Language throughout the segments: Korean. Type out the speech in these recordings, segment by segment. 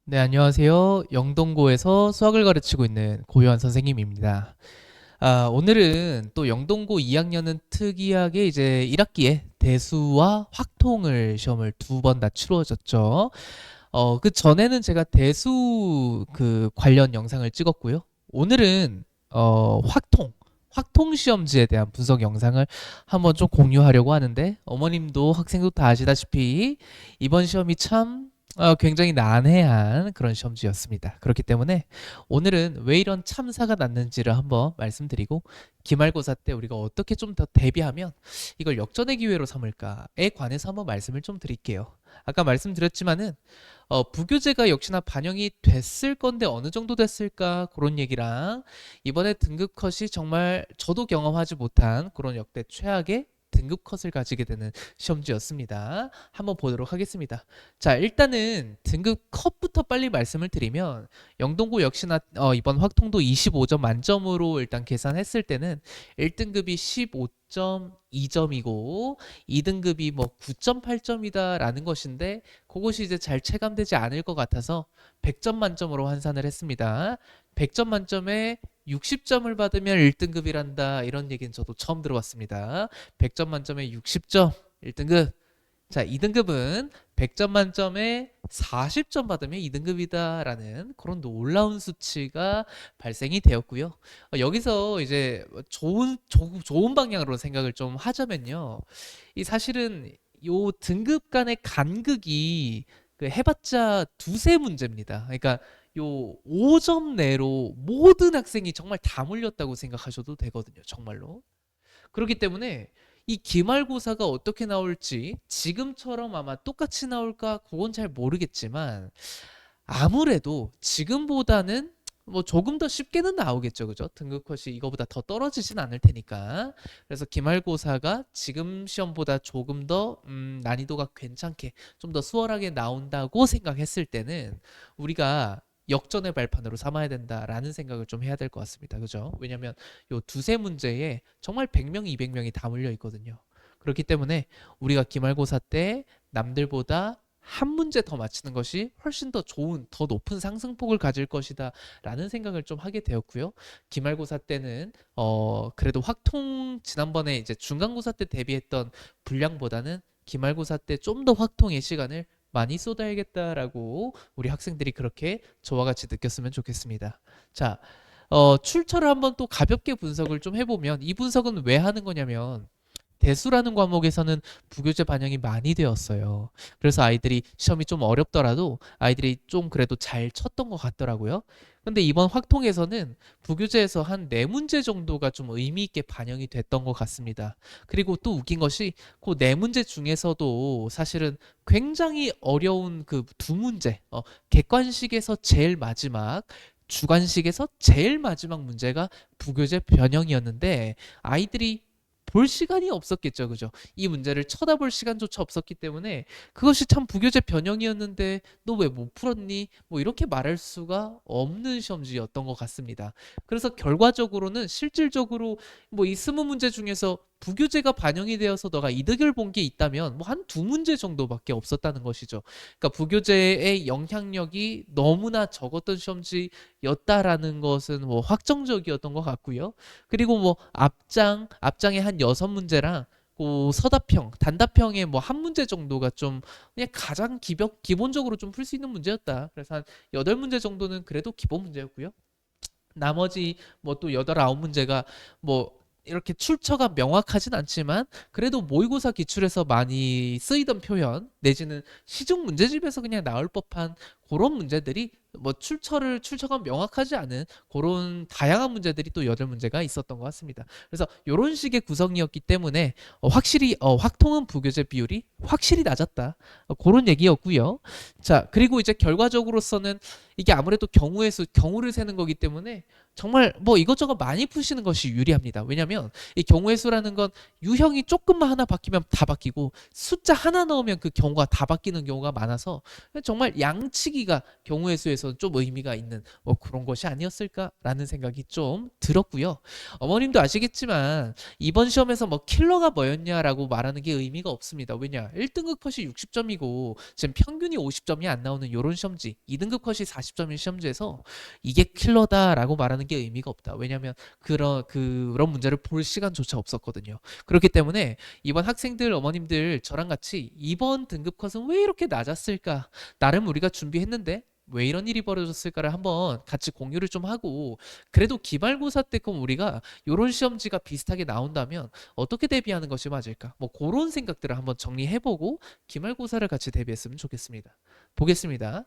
네, 안녕하세요. 영동고에서 수학을 가르치고 있는 고요한 선생님입니다. 오늘은 또 영동고 2학년은 특이하게 이제 1학기에 대수와 확통을 시험을 두 번 다 치루어졌죠. 그 전에는 제가 대수 그 관련 영상을 찍었고요. 오늘은 확통 시험지에 대한 분석 영상을 한번 좀 공유하려고 하는데 어머님도 학생도 다 아시다시피 이번 시험이 참 굉장히 난해한 그런 시험지였습니다. 그렇기 때문에 오늘은 왜 이런 참사가 났는지를 한번 말씀드리고 기말고사 때 우리가 어떻게 좀 더 대비하면 이걸 역전의 기회로 삼을까에 관해서 한번 말씀을 좀 드릴게요. 아까 말씀드렸지만은 부교재가 역시나 반영이 됐을 건데 어느 정도 됐을까 그런 얘기랑 이번에 등급 컷이 정말 저도 경험하지 못한 그런 역대 최악의 등급 컷을 가지게 되는 시험지였습니다. 한번 보도록 하겠습니다. 자, 일단은 등급 컷부터 빨리 말씀을 드리면 영동고 역시나 이번 확통도 25점 만점으로 일단 계산했을 때는 1등급이 15.2점이고 2등급이 뭐 9.8점이다라는 것인데 그것이 이제 잘 체감되지 않을 것 같아서 100점 만점으로 환산을 했습니다. 100점 만점에 60점을 받으면 1등급이란다 이런 얘기는 저도 처음 들어봤습니다. 100점 만점에 60점 1등급. 자, 2등급은 100점 만점에 40점 받으면 2등급이다라는 그런 놀라운 수치가 발생이 되었고요. 여기서 이제 좋은 방향으로 생각을 좀 하자면요. 이 사실은 요 등급 간의 간극이 그 해봤자 두세 문제입니다. 그러니까 요 5점 내로 모든 학생이 정말 다 몰렸다고 생각하셔도 되거든요. 정말로. 그렇기 때문에 이 기말고사가 어떻게 나올지 지금처럼 아마 똑같이 나올까 그건 잘 모르겠지만 아무래도 지금보다는 뭐 조금 더 쉽게는 나오겠죠, 그죠? 등급 컷이 이거보다 더 떨어지진 않을 테니까. 그래서 기말고사가 지금 시험보다 조금 더 난이도가 괜찮게 좀 더 수월하게 나온다고 생각했을 때는 우리가 역전의 발판으로 삼아야 된다라는 생각을 좀 해야 될 것 같습니다, 그죠? 왜냐면 요 두세 문제에 정말 100명, 200명이 다 몰려 있거든요. 그렇기 때문에 우리가 기말고사 때 남들보다 한 문제 더 맞히는 것이 훨씬 더 좋은, 더 높은 상승폭을 가질 것이다 라는 생각을 좀 하게 되었고요. 기말고사 때는 그래도 확통 지난번에 이제 중간고사 때 대비했던 분량보다는 기말고사 때 좀 더 확통의 시간을 많이 쏟아야겠다라고 우리 학생들이 그렇게 저와 같이 느꼈으면 좋겠습니다. 자, 출처를 한번 또 가볍게 분석을 좀 해보면 이 분석은 왜 하는 거냐면 대수라는 과목에서는 부교재 반영이 많이 되었어요. 그래서 아이들이 시험이 좀 어렵더라도 아이들이 좀 그래도 잘 쳤던 것 같더라고요. 근데 이번 확통에서는 부교재에서 한 네 문제 정도가 좀 의미 있게 반영이 됐던 것 같습니다. 그리고 또 웃긴 것이 그 네 문제 중에서도 사실은 굉장히 어려운 그 두 문제, 객관식에서 제일 마지막, 주관식에서 제일 마지막 문제가 부교재 변형이었는데 아이들이 볼 시간이 없었겠죠, 그죠? 이 문제를 쳐다볼 시간조차 없었기 때문에 그것이 참 부교재 변형이었는데 너 왜 못 풀었니? 뭐 이렇게 말할 수가 없는 시험지였던 것 같습니다. 그래서 결과적으로는 실질적으로 뭐 이 20문제 중에서 부교재가 반영이 되어서 너가 이득을 본 게 있다면 뭐 한 두 문제 정도밖에 없었다는 것이죠. 그러니까 부교재의 영향력이 너무나 적었던 시험지였다라는 것은 뭐 확정적이었던 것 같고요. 그리고 뭐 앞장에 한 여섯 문제랑 그 서답형, 단답형의 뭐 한 문제 정도가 좀 그냥 가장 기본적으로 좀 풀 수 있는 문제였다. 그래서 한 여덟 문제 정도는 그래도 기본 문제였고요. 나머지 뭐 또 여덟 아홉 문제가 뭐 이렇게 출처가 명확하진 않지만 그래도 모의고사 기출에서 많이 쓰이던 표현 내지는 시중 문제집에서 그냥 나올 법한 그런 문제들이 뭐 출처가 명확하지 않은 그런 다양한 문제들이 또 여덟 문제가 있었던 것 같습니다. 그래서 이런 식의 구성이었기 때문에 확실히 확통은 부교재 비율이 확실히 낮았다. 그런 얘기였고요. 자, 그리고 이제 결과적으로서는 이게 아무래도 경우를 세는 거기 때문에 정말 뭐 이것저것 많이 푸시는 것이 유리합니다. 왜냐하면 이 경우의 수라는 건 유형이 조금만 하나 바뀌면 다 바뀌고 숫자 하나 넣으면 그 경우가 다 바뀌는 경우가 많아서 정말 양측이 쓰기가 경우의 수에서 좀 의미가 있는 뭐 그런 것이 아니었을까라는 생각이 좀 들었고요. 어머님도 아시겠지만 이번 시험에서 뭐 킬러가 뭐였냐라고 말하는 게 의미가 없습니다. 왜냐? 1등급 컷이 60점이고 지금 평균이 50점이 안 나오는 이런 시험지, 2등급 컷이 40점인 시험지에서 이게 킬러다라고 말하는 게 의미가 없다. 왜냐하면 그런 문제를 볼 시간조차 없었거든요. 그렇기 때문에 이번 학생들 어머님들 저랑 같이 이번 등급 컷은 왜 이렇게 낮았을까? 나름 우리가 준비했는데 왜 이런 일이 벌어졌을까를 한번 같이 공유를 좀 하고, 그래도 기말고사 때 그럼 우리가 이런 시험지가 비슷하게 나온다면 어떻게 대비하는 것이 맞을까? 뭐 그런 생각들을 한번 정리해보고 기말고사를 같이 대비했으면 좋겠습니다. 보겠습니다.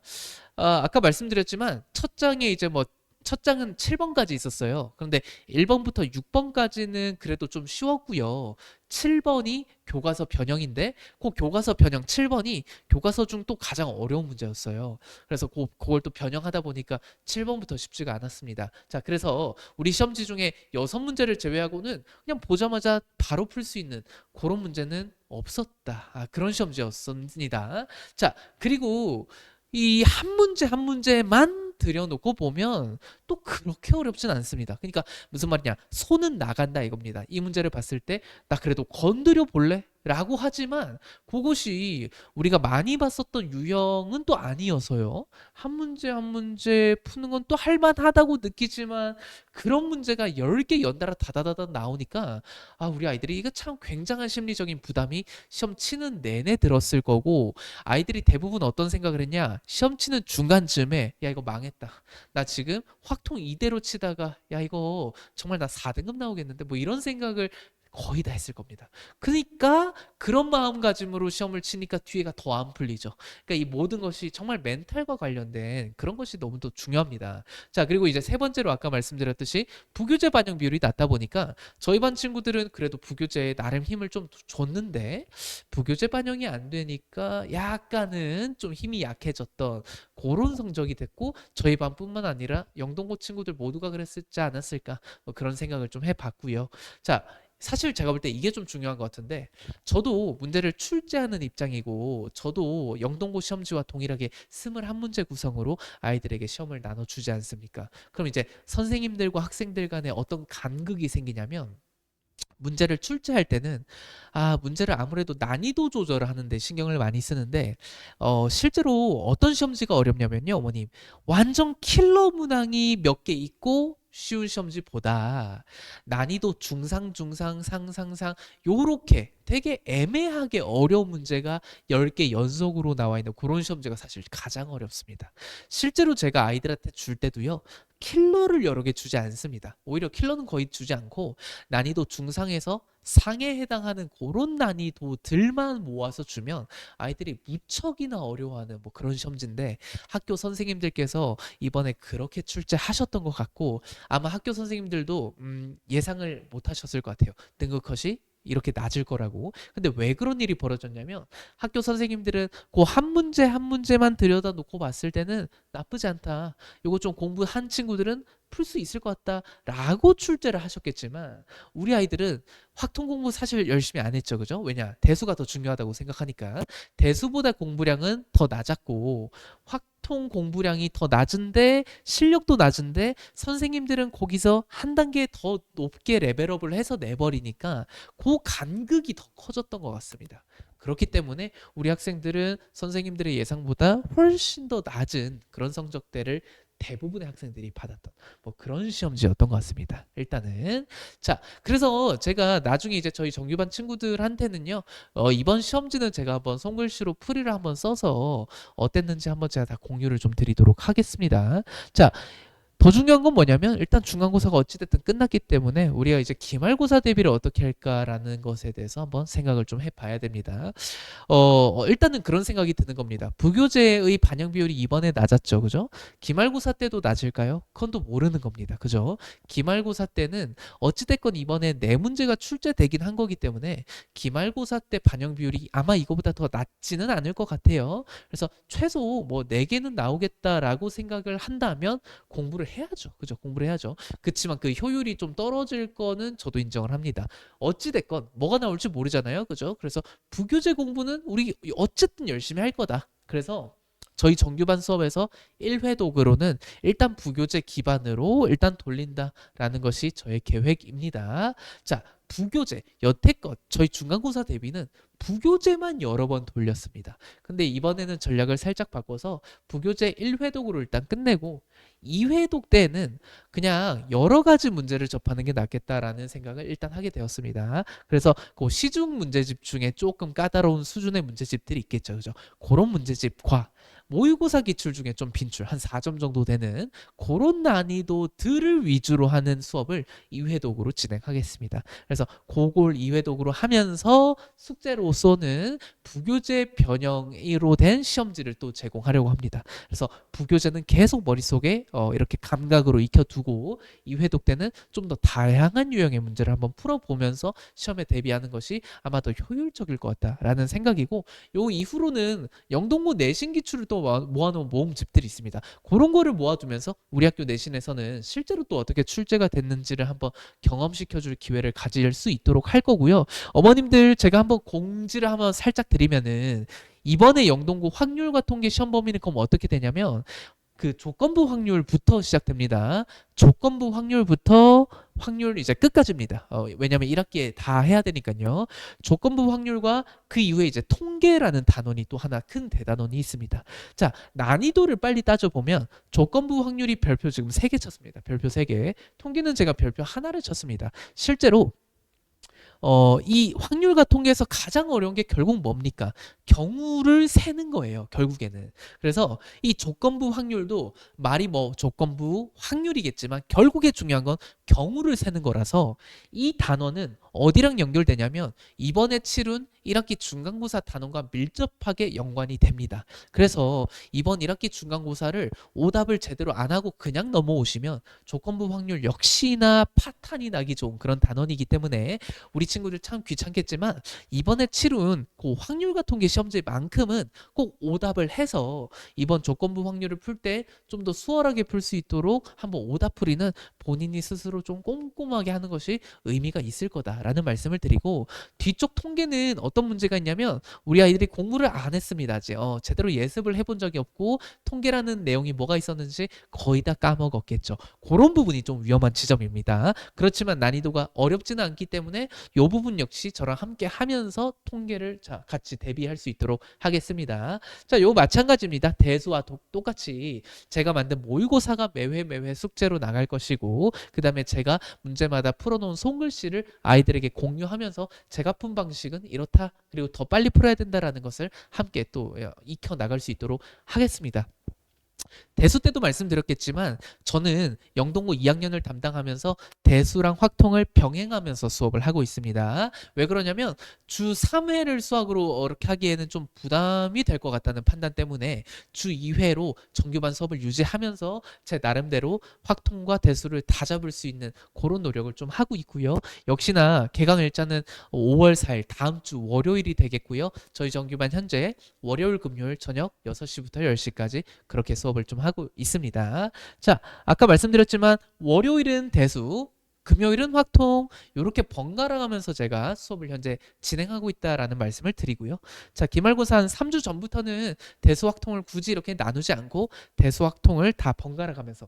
아까 말씀드렸지만 첫 장에 이제 뭐 첫 장은 7번까지 있었어요. 그런데 1번부터 6번까지는 그래도 좀 쉬웠고요. 7번이 교과서 변형인데 그 교과서 변형 7번이 교과서 중 또 가장 어려운 문제였어요. 그래서 그걸 또 변형하다 보니까 7번부터 쉽지가 않았습니다. 자, 그래서 우리 시험지 중에 6문제를 제외하고는 그냥 보자마자 바로 풀 수 있는 그런 문제는 없었다. 그런 시험지였습니다. 자, 그리고 이 한 문제 한 문제만 들여놓고 보면 또 그렇게 어렵진 않습니다. 그러니까 무슨 말이냐, 손은 나간다 이겁니다. 이 문제를 봤을 때 나 그래도 건드려 볼래? 라고 하지만 그것이 우리가 많이 봤었던 유형은 또 아니어서요. 한 문제 한 문제 푸는 건 또 할만하다고 느끼지만 그런 문제가 10개 연달아 다다다다 나오니까 우리 아이들이 이거 참 굉장한 심리적인 부담이 시험 치는 내내 들었을 거고, 아이들이 대부분 어떤 생각을 했냐, 시험 치는 중간쯤에 야 이거 망했다, 나 지금 확통 이대로 치다가 야 이거 정말 나 4등급 나오겠는데, 뭐 이런 생각을 거의 다 했을 겁니다. 그러니까 그런 마음가짐으로 시험을 치니까 뒤에가 더 안 풀리죠. 그러니까 이 모든 것이 정말 멘탈과 관련된 그런 것이 너무 또 중요합니다. 자, 그리고 이제 세 번째로 아까 말씀드렸듯이 부교재 반영 비율이 낮다 보니까 저희 반 친구들은 그래도 부교재에 나름 힘을 좀 줬는데 부교재 반영이 안 되니까 약간은 좀 힘이 약해졌던 그런 성적이 됐고, 저희 반뿐만 아니라 영동고 친구들 모두가 그랬을지 않았을까, 뭐 그런 생각을 좀 해봤고요. 자, 사실 제가 볼 때 이게 좀 중요한 것 같은데, 저도 문제를 출제하는 입장이고 저도 영동고 시험지와 동일하게 21문제 구성으로 아이들에게 시험을 나눠주지 않습니까? 그럼 이제 선생님들과 학생들 간에 어떤 간극이 생기냐면, 문제를 출제할 때는 문제를 아무래도 난이도 조절을 하는데 신경을 많이 쓰는데, 실제로 어떤 시험지가 어렵냐면요, 어머님, 완전 킬러 문항이 몇 개 있고 쉬운 시험지보다 난이도 중상 중상 상상상 요렇게 되게 애매하게 어려운 문제가 10개 연속으로 나와 있는 그런 시험지가 사실 가장 어렵습니다. 실제로 제가 아이들한테 줄 때도요, 킬러를 여러 개 주지 않습니다. 오히려 킬러는 거의 주지 않고 난이도 중상에서 상에 해당하는 그런 난이도들만 모아서 주면 아이들이 무척이나 어려워하는 뭐 그런 시험지인데, 학교 선생님들께서 이번에 그렇게 출제하셨던 것 같고, 아마 학교 선생님들도 예상을 못 하셨을 것 같아요. 등급 컷이 이렇게 낮을 거라고. 근데 왜 그런 일이 벌어졌냐면, 학교 선생님들은 그 한 문제 한 문제만 들여다 놓고 봤을 때는 나쁘지 않다, 요거 좀 공부한 친구들은 풀 수 있을 것 같다 라고 출제를 하셨겠지만, 우리 아이들은 확통 공부 사실 열심히 안 했죠. 그죠? 왜냐? 대수가 더 중요하다고 생각하니까. 대수보다 공부량은 더 낮았고 확통 공부량이 더 낮은데 실력도 낮은데 선생님들은 거기서 한 단계 더 높게 레벨업을 해서 내버리니까 그 간극이 더 커졌던 것 같습니다. 그렇기 때문에 우리 학생들은 선생님들의 예상보다 훨씬 더 낮은 그런 성적대를 대부분의 학생들이 받았던 뭐 그런 시험지였던 것 같습니다. 일단은 자, 그래서 제가 나중에 이제 저희 정규반 친구들한테는요, 이번 시험지는 제가 한번 손글씨로 풀이를 한번 써서 어땠는지 한번 제가 다 공유를 좀 드리도록 하겠습니다. 자, 더 중요한 건 뭐냐면, 일단 중간고사가 어찌됐든 끝났기 때문에 우리가 이제 기말고사 대비를 어떻게 할까라는 것에 대해서 한번 생각을 좀 해봐야 됩니다. 일단은 그런 생각이 드는 겁니다. 부교재의 반영 비율이 이번에 낮았죠, 그죠? 기말고사 때도 낮을까요? 그건 또 모르는 겁니다, 그죠? 기말고사 때는 어찌됐건 이번에 네 문제가 출제되긴 한 거기 때문에 기말고사 때 반영 비율이 아마 이거보다 더 낮지는 않을 것 같아요. 그래서 최소 뭐 4개는 나오겠다라고 생각을 한다면 공부를 해야죠, 그죠? 공부를 해야죠. 그치만 그 효율이 좀 떨어질 거는 저도 인정을 합니다. 어찌됐건 뭐가 나올지 모르잖아요, 그죠? 그래서 부교재 공부는 우리 어쨌든 열심히 할 거다. 그래서 저희 정규반 수업에서 1회 독으로는 일단 부교재 기반으로 일단 돌린다라는 것이 저의 계획입니다. 자, 부교재 여태껏 저희 중간고사 대비는 부교재만 여러 번 돌렸습니다. 근데 이번에는 전략을 살짝 바꿔서 부교재 1회독으로 일단 끝내고 2회독 때는 그냥 여러 가지 문제를 접하는 게 낫겠다라는 생각을 일단 하게 되었습니다. 그래서 그 시중 문제집 중에 조금 까다로운 수준의 문제집들이 있겠죠. 그죠? 그런 문제집과 모의고사 기출 중에 좀 빈출 한 4점 정도 되는 그런 난이도들을 위주로 하는 수업을 2회독으로 진행하겠습니다. 그래서 그걸 2회독으로 하면서 숙제로 쏘는 부교재 변형으로 된 시험지를 또 제공하려고 합니다. 그래서 부교재는 계속 머릿속에 이렇게 감각으로 익혀두고 2회독 때는 좀 더 다양한 유형의 문제를 한번 풀어보면서 시험에 대비하는 것이 아마 더 효율적일 것 같다라는 생각이고, 요 이후로는 영동고 내신 기출을 또 모아놓은 모음집들이 있습니다. 그런 거를 모아두면서 우리 학교 내신에서는 실제로 또 어떻게 출제가 됐는지를 한번 경험시켜줄 기회를 가질 수 있도록 할 거고요. 어머님들 제가 한번 공지를 한번 살짝 드리면은 이번에 영동고 확률과 통계 시험 범위는 그럼 어떻게 되냐면 그 조건부 확률부터 시작됩니다. 조건부 확률부터 확률 이제 끝까지입니다. 왜냐면 1학기에 다 해야 되니까요. 조건부 확률과 그 이후에 이제 통계라는 단원이 또 하나 큰 대단원이 있습니다. 자, 난이도를 빨리 따져보면 조건부 확률이 별표 지금 3개 쳤습니다. 별표 3개. 통계는 제가 별표 하나를 쳤습니다. 실제로 이 확률과 통계에서 가장 어려운 게 결국 뭡니까? 경우를 세는 거예요, 결국에는. 그래서 이 조건부 확률도 말이 뭐 조건부 확률이겠지만 결국에 중요한 건 경우를 세는 거라서 이 단원은 어디랑 연결되냐면 이번에 치룬 1학기 중간고사 단원과 밀접하게 연관이 됩니다. 그래서 이번 1학기 중간고사를 오답을 제대로 안 하고 그냥 넘어오시면 조건부 확률 역시나 파탄이 나기 좋은 그런 단원이기 때문에 우리 친구들 참 귀찮겠지만 이번에 치룬 그 확률과 통계 시험지만큼은 꼭 오답을 해서 이번 조건부 확률을 풀 때 좀 더 수월하게 풀 수 있도록 한번 오답풀이는 본인이 스스로 좀 꼼꼼하게 하는 것이 의미가 있을 거다라는 말씀을 드리고, 뒤쪽 통계는 어떤 문제가 있냐면 우리 아이들이 공부를 안 했습니다. 아직 제대로 예습을 해본 적이 없고 통계라는 내용이 뭐가 있었는지 거의 다 까먹었겠죠. 그런 부분이 좀 위험한 지점입니다. 그렇지만 난이도가 어렵지는 않기 때문에 이 부분 역시 저랑 함께 하면서 통계를 같이 대비할 수 있도록 하겠습니다. 자, 요 마찬가지입니다. 대수와 똑같이 제가 만든 모의고사가 매회 숙제로 나갈 것이고, 그 다음에 제가 문제마다 풀어놓은 손글씨를 아이들에게 공유하면서 제가 푼 방식은 이렇다, 그리고 더 빨리 풀어야 된다라는 것을 함께 또 익혀 나갈 수 있도록 하겠습니다. 대수 때도 말씀드렸겠지만 저는 영동고 2학년을 담당하면서 대수랑 확통을 병행하면서 수업을 하고 있습니다. 왜 그러냐면 주 3회를 수학으로 이렇게 하기에는 좀 부담이 될 것 같다는 판단 때문에 주 2회로 정규반 수업을 유지하면서 제 나름대로 확통과 대수를 다 잡을 수 있는 그런 노력을 좀 하고 있고요. 역시나 개강 일자는 5월 4일 다음 주 월요일이 되겠고요. 저희 정규반 현재 월요일 금요일 저녁 6시부터 10시까지 그렇게 수업을 좀 하고 있습니다. 자, 아까 말씀드렸지만 월요일은 대수, 금요일은 확통, 이렇게 번갈아 가면서 제가 수업을 현재 진행하고 있다라는 말씀을 드리고요. 자, 기말고사 한 3주 전부터는 대수 확통을 굳이 이렇게 나누지 않고 대수 확통을 다 번갈아 가면서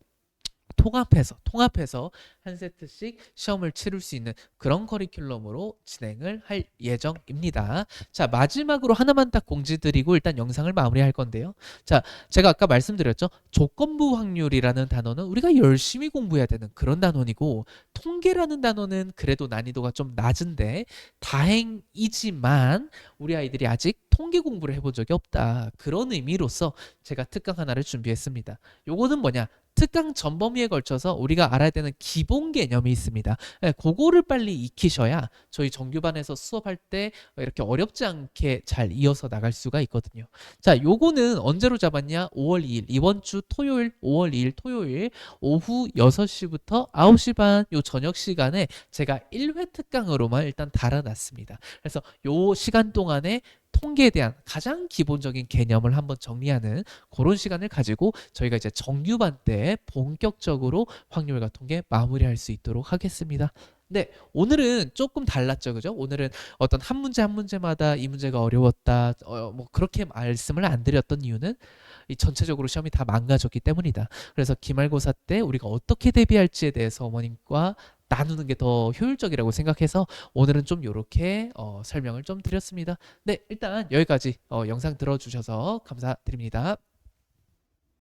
통합해서 한 세트씩 시험을 치를 수 있는 그런 커리큘럼으로 진행을 할 예정입니다. 자, 마지막으로 하나만 딱 공지 드리고 일단 영상을 마무리할 건데요. 자, 제가 아까 말씀드렸죠. 조건부 확률이라는 단어는 우리가 열심히 공부해야 되는 그런 단원이고, 통계라는 단어는 그래도 난이도가 좀 낮은데 다행이지만 우리 아이들이 아직 통계 공부를 해본 적이 없다. 그런 의미로서 제가 특강 하나를 준비했습니다. 요거는 뭐냐? 특강 전 범위에 걸쳐서 우리가 알아야 되는 기본 개념이 있습니다. 그거를 빨리 익히셔야 저희 정규반에서 수업할 때 이렇게 어렵지 않게 잘 이어서 나갈 수가 있거든요. 자, 요거는 언제로 잡았냐? 5월 2일 이번 주 토요일 5월 2일 토요일 오후 6시부터 9시 반 요 저녁 시간에 제가 1회 특강으로만 일단 달아놨습니다. 그래서 요 시간 동안에 통계에 대한 가장 기본적인 개념을 한번 정리하는 그런 시간을 가지고 저희가 이제 정규반 때 본격적으로 확률과 통계 마무리할 수 있도록 하겠습니다. 네, 오늘은 조금 달랐죠, 그죠? 오늘은 어떤 한 문제 한 문제마다 이 문제가 어려웠다, 뭐 그렇게 말씀을 안 드렸던 이유는 이 전체적으로 시험이 다 망가졌기 때문이다. 그래서 기말고사 때 우리가 어떻게 대비할지에 대해서 어머님과 나누는 게 더 효율적이라고 생각해서 오늘은 좀 요렇게 설명을 좀 드렸습니다. 네, 일단 여기까지 영상 들어주셔서 감사드립니다.